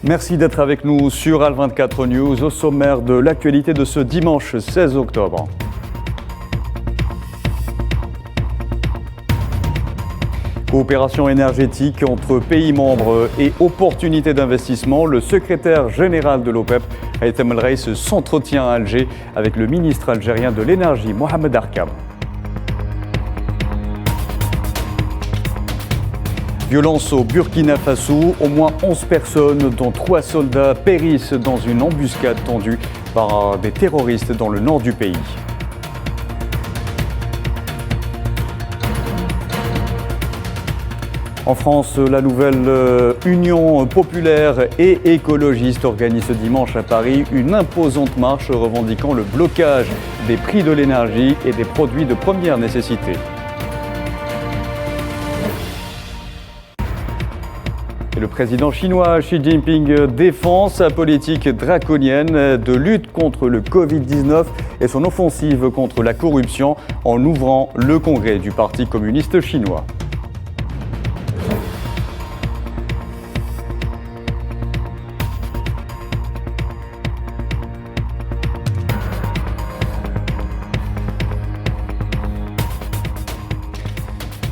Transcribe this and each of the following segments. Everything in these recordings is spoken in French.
Merci d'être avec nous sur Al24 News au sommaire de l'actualité de ce dimanche 16 octobre. Coopération énergétique entre pays membres et opportunités d'investissement, le secrétaire général de l'OPEP, Haitham El-Raïs, s'entretient à Alger avec le ministre algérien de l'énergie, Mohamed Arkab. Violence au Burkina Faso, au moins 11 personnes, dont 3 soldats, périssent dans une embuscade tendue par des terroristes dans le nord du pays. En France, la nouvelle Union populaire et écologiste organise ce dimanche à Paris une imposante marche revendiquant le blocage des prix de l'énergie et des produits de première nécessité. Et le président chinois Xi Jinping défend sa politique draconienne de lutte contre le Covid-19 et son offensive contre la corruption en ouvrant le congrès du Parti communiste chinois.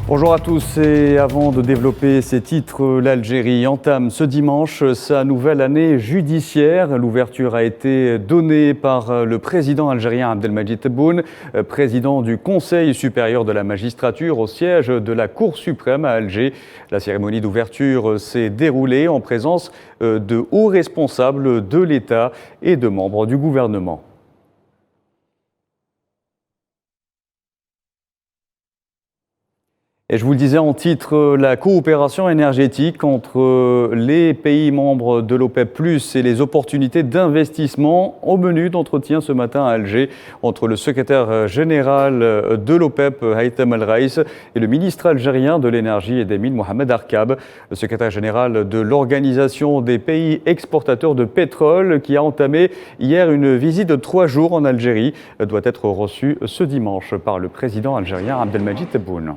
Bonjour à tous et avant de développer ces titres, l'Algérie entame ce dimanche sa nouvelle année judiciaire. L'ouverture a été donnée par le président algérien Abdelmadjid Tebboune, président du Conseil supérieur de la magistrature au siège de la Cour suprême à Alger. La cérémonie d'ouverture s'est déroulée en présence de hauts responsables de l'État et de membres du gouvernement. Et je vous le disais en titre, la coopération énergétique entre les pays membres de l'OPEP+, et les opportunités d'investissement au menu d'entretien ce matin à Alger entre le secrétaire général de l'OPEP, Haitham El-Raïs, et le ministre algérien de l'énergie et des mines, Mohamed Arkab, le secrétaire général de l'Organisation des pays exportateurs de pétrole, qui a entamé hier une visite de 3 jours en Algérie, doit être reçu ce dimanche par le président algérien Abdelmadjid Tebboune.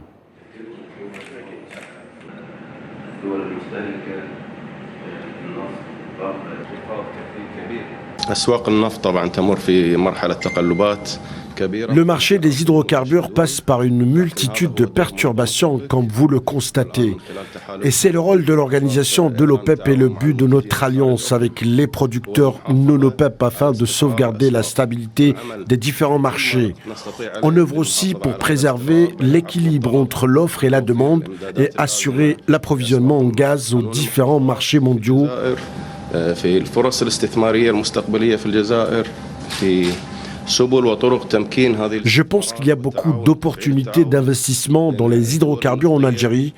Le marché des hydrocarbures passe par une multitude de perturbations, comme vous le constatez. Et c'est le rôle de l'organisation de l'OPEP et le but de notre alliance avec les producteurs non OPEP afin de sauvegarder la stabilité des différents marchés. On œuvre aussi pour préserver l'équilibre entre l'offre et la demande et assurer l'approvisionnement en gaz aux différents marchés mondiaux. Je pense qu'il y a beaucoup d'opportunités d'investissement dans les hydrocarbures en Algérie.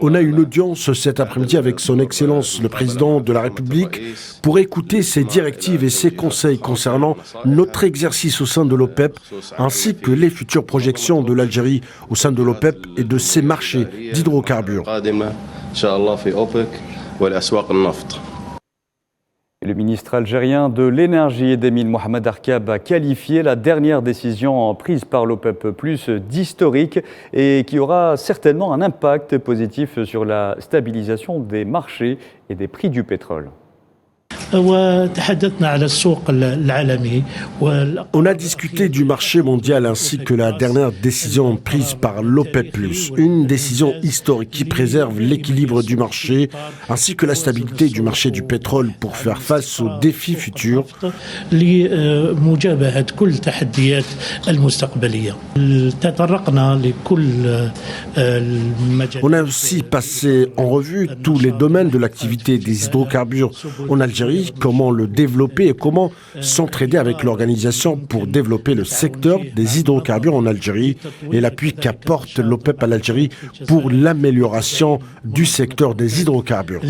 On a une audience cet après-midi avec son Excellence le Président de la République pour écouter ses directives et ses conseils concernant notre exercice au sein de l'OPEP ainsi que les futures projections de l'Algérie au sein de l'OPEP et de ses marchés d'hydrocarbures. Le ministre algérien de l'énergie et des mines, Mohamed Arkab, a qualifié la dernière décision prise par l'OPEP+ d'historique et qui aura certainement un impact positif sur la stabilisation des marchés et des prix du pétrole. On a discuté du marché mondial ainsi que la dernière décision prise par l'OPEP+, une décision historique qui préserve l'équilibre du marché ainsi que la stabilité du marché du pétrole pour faire face aux défis futurs. On a aussi passé en revue tous les domaines de l'activité des hydrocarbures en Algérie, comment le développer et comment s'entraider avec l'organisation pour développer le secteur des hydrocarbures en Algérie et l'appui qu'apporte l'OPEP à l'Algérie pour l'amélioration du secteur des hydrocarbures.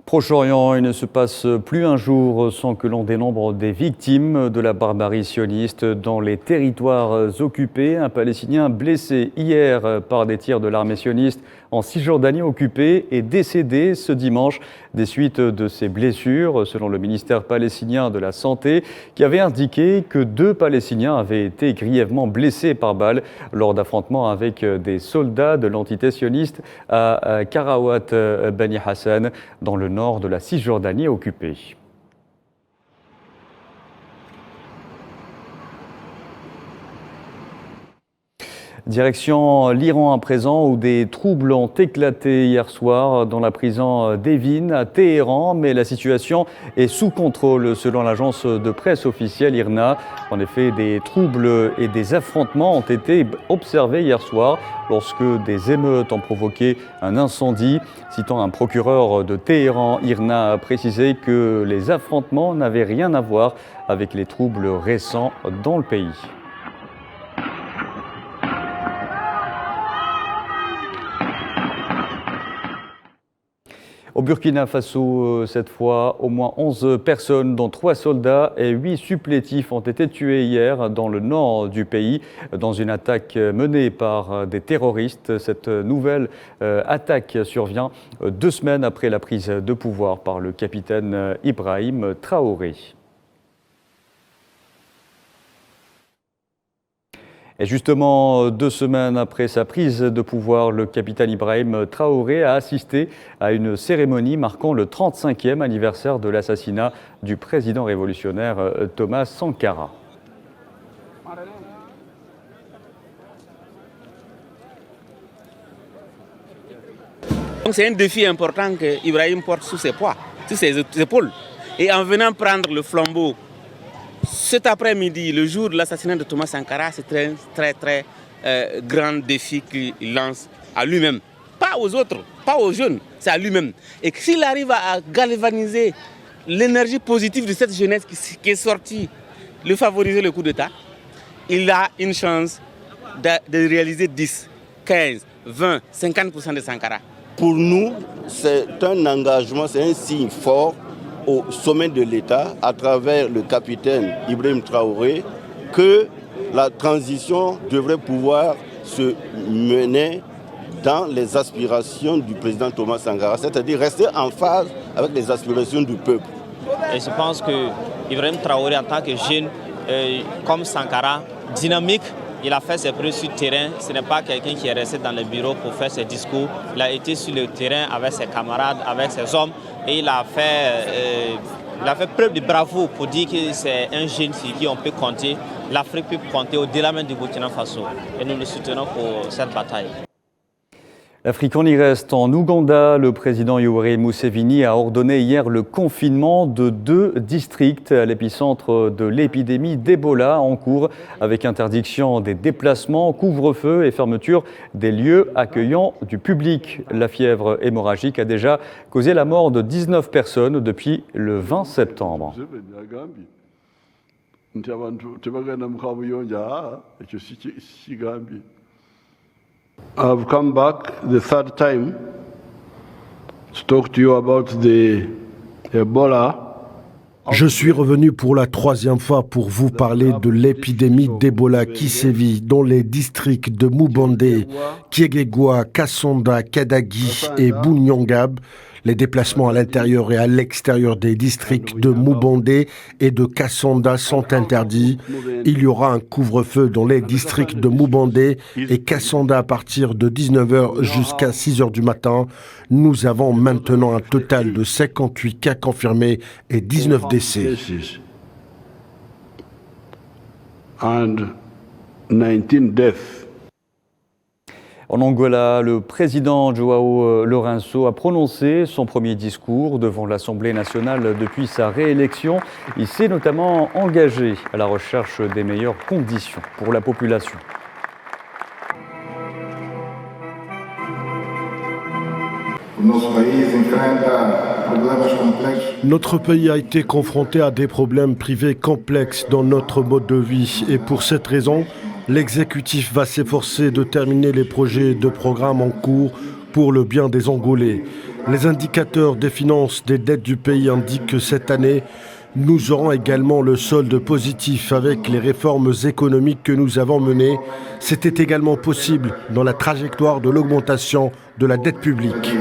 Proche-Orient, il ne se passe plus un jour sans que l'on dénombre des victimes de la barbarie sioniste dans les territoires occupés. Un Palestinien blessé hier par des tirs de l'armée sioniste en Cisjordanie occupée, est décédé ce dimanche des suites de ses blessures, selon le ministère palestinien de la Santé, qui avait indiqué que 2 Palestiniens avaient été grièvement blessés par balle lors d'affrontements avec des soldats de l'entité sioniste à Karawat Bani Hassan, dans le nord de la Cisjordanie occupée. Direction l'Iran à présent, où des troubles ont éclaté hier soir dans la prison d'Evin à Téhéran, mais la situation est sous contrôle selon l'agence de presse officielle IRNA. En effet, des troubles et des affrontements ont été observés hier soir lorsque des émeutes ont provoqué un incendie. Citant un procureur de Téhéran, IRNA a précisé que les affrontements n'avaient rien à voir avec les troubles récents dans le pays. Au Burkina Faso, cette fois, au moins 11 personnes, dont 3 soldats et 8 supplétifs, ont été tués hier dans le nord du pays, dans une attaque menée par des terroristes. Cette nouvelle attaque survient 2 semaines après la prise de pouvoir par le capitaine Ibrahim Traoré. Et justement, 2 semaines après sa prise de pouvoir, le capitaine Ibrahim Traoré a assisté à une cérémonie marquant le 35e anniversaire de l'assassinat du président révolutionnaire Thomas Sankara. C'est un défi important que Ibrahim porte sur ses poids, sur ses épaules. Et en venant prendre le flambeau cet après-midi, le jour de l'assassinat de Thomas Sankara, c'est un très grand défi qu'il lance à lui-même. Pas aux autres, pas aux jeunes, c'est à lui-même. Et s'il arrive à galvaniser l'énergie positive de cette jeunesse qui est sortie, le favoriser le coup d'État, il a une chance de réaliser 10, 15, 20, 50% de Sankara. Pour nous, c'est un engagement, c'est un signe fort au sommet de l'État, à travers le capitaine Ibrahim Traoré, que la transition devrait pouvoir se mener dans les aspirations du président Thomas Sankara, c'est-à-dire rester en phase avec les aspirations du peuple. Et je pense que Ibrahim Traoré, en tant que jeune, comme Sankara, dynamique, il a fait ses preuves sur le terrain. Ce n'est pas quelqu'un qui est resté dans le bureau pour faire ses discours. Il a été sur le terrain avec ses camarades, avec ses hommes. Et il a fait preuve de bravoure pour dire que c'est un jeune sur qui on peut compter. L'Afrique peut compter au-delà même du Burkina Faso. Et nous le soutenons pour cette bataille. L'Afrique en y reste. En Ouganda, le président Yoweri Museveni a ordonné hier le confinement de 2 districts à l'épicentre de l'épidémie d'Ebola en cours, avec interdiction des déplacements, couvre-feu et fermeture des lieux accueillant du public. La fièvre hémorragique a déjà causé la mort de 19 personnes depuis le 20 septembre. I've come back the 3rd time to talk to you about the Ebola. Je suis revenu pour la 3e fois pour vous parler de l'épidémie d'Ebola qui sévit dans les districts de Mubonde, Kiegegwa, Kasonda, Kadagi et Bunyangab. Les déplacements à l'intérieur et à l'extérieur des districts de Mubonde et de Kasonda sont interdits. Il y aura un couvre-feu dans les districts de Mubonde et Kasonda à partir de 19h jusqu'à 6h du matin. Nous avons maintenant un total de 58 cas confirmés et 19 décès. And 19 deaths. En Angola, le président João Lourenço a prononcé son premier discours devant l'Assemblée nationale depuis sa réélection. Il s'est notamment engagé à la recherche des meilleures conditions pour la population. Notre pays a été confronté à des problèmes privés complexes dans notre mode de vie et pour cette raison, l'exécutif va s'efforcer de terminer les projets de programme en cours pour le bien des Angolais. Les indicateurs des finances des dettes du pays indiquent que cette année, Nous aurons également le solde positif avec les réformes économiques que nous avons menées. C'était également possible dans la trajectoire de l'augmentation de la dette publique.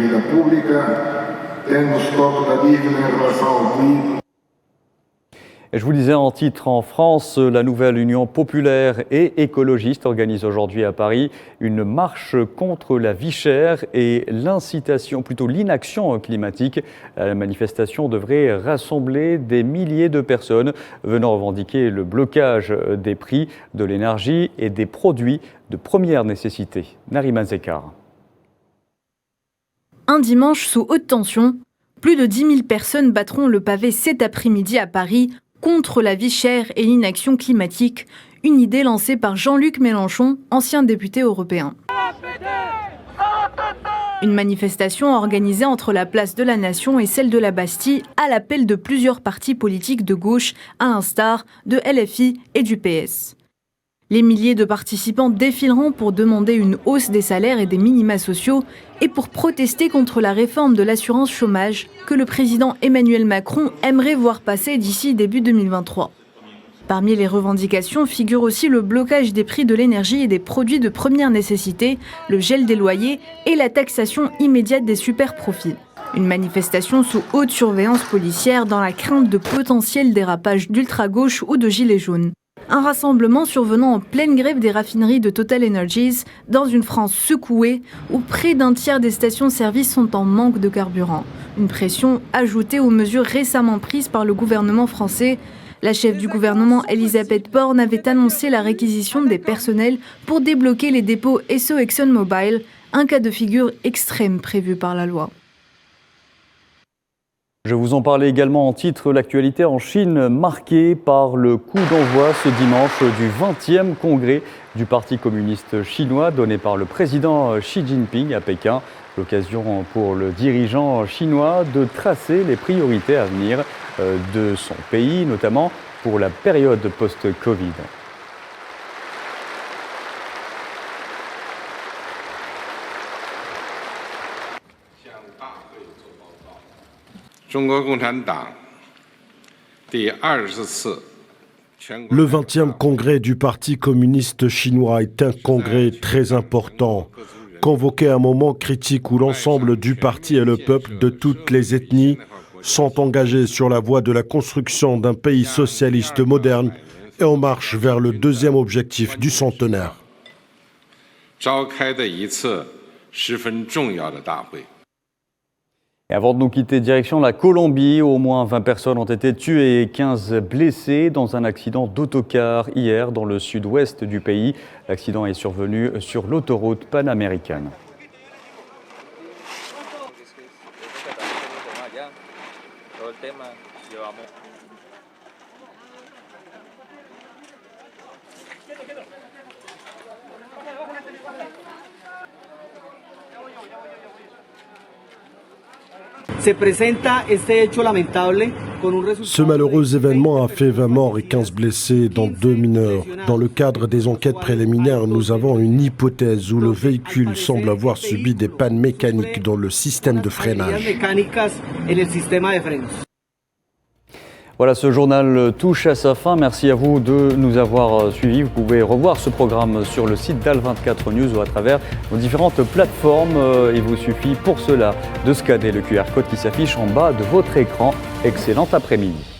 Et je vous disais en titre, en France, la nouvelle Union populaire et écologiste organise aujourd'hui à Paris une marche contre la vie chère et l'inaction climatique. La manifestation devrait rassembler des milliers de personnes venant revendiquer le blocage des prix de l'énergie et des produits de première nécessité. Nariman Zekar. Un dimanche sous haute tension, plus de 10 000 personnes battront le pavé cet après-midi à Paris contre la vie chère et l'inaction climatique, une idée lancée par Jean-Luc Mélenchon, ancien député européen. Une manifestation organisée entre la place de la Nation et celle de la Bastille à l'appel de plusieurs partis politiques de gauche, à l'instar de LFI et du PS. Les milliers de participants défileront pour demander une hausse des salaires et des minima sociaux et pour protester contre la réforme de l'assurance chômage que le président Emmanuel Macron aimerait voir passer d'ici début 2023. Parmi les revendications figure aussi le blocage des prix de l'énergie et des produits de première nécessité, le gel des loyers et la taxation immédiate des superprofits. Une manifestation sous haute surveillance policière dans la crainte de potentiels dérapages d'ultra-gauche ou de gilets jaunes. Un rassemblement survenant en pleine grève des raffineries de Total Energies dans une France secouée où près d'un tiers des stations-service sont en manque de carburant. Une pression ajoutée aux mesures récemment prises par le gouvernement français. La chef du gouvernement, Elisabeth Borne, avait annoncé la réquisition des personnels pour débloquer les dépôts Esso ExxonMobil, un cas de figure extrême prévu par la loi. Je vous en parlais également en titre, l'actualité en Chine marquée par le coup d'envoi ce dimanche du 20e congrès du Parti communiste chinois donné par le président Xi Jinping à Pékin. L'occasion pour le dirigeant chinois de tracer les priorités à venir de son pays, notamment pour la période post-Covid. Le 20e congrès du Parti communiste chinois est un congrès très important, convoqué à un moment critique où l'ensemble du parti et le peuple de toutes les ethnies sont engagés sur la voie de la construction d'un pays socialiste moderne et en marche vers le deuxième objectif du centenaire. Et avant de nous quitter, direction la Colombie, au moins 20 personnes ont été tuées et 15 blessées dans un accident d'autocar hier dans le sud-ouest du pays. L'accident est survenu sur l'autoroute panaméricaine. Ce malheureux événement a fait 20 morts et 15 blessés, dont 2 mineurs. Dans le cadre des enquêtes préliminaires, nous avons une hypothèse où le véhicule semble avoir subi des pannes mécaniques dans le système de freinage. Voilà, ce journal touche à sa fin. Merci à vous de nous avoir suivis. Vous pouvez revoir ce programme sur le site d'Al24 News ou à travers nos différentes plateformes. Il vous suffit pour cela de scanner le QR code qui s'affiche en bas de votre écran. Excellent après-midi.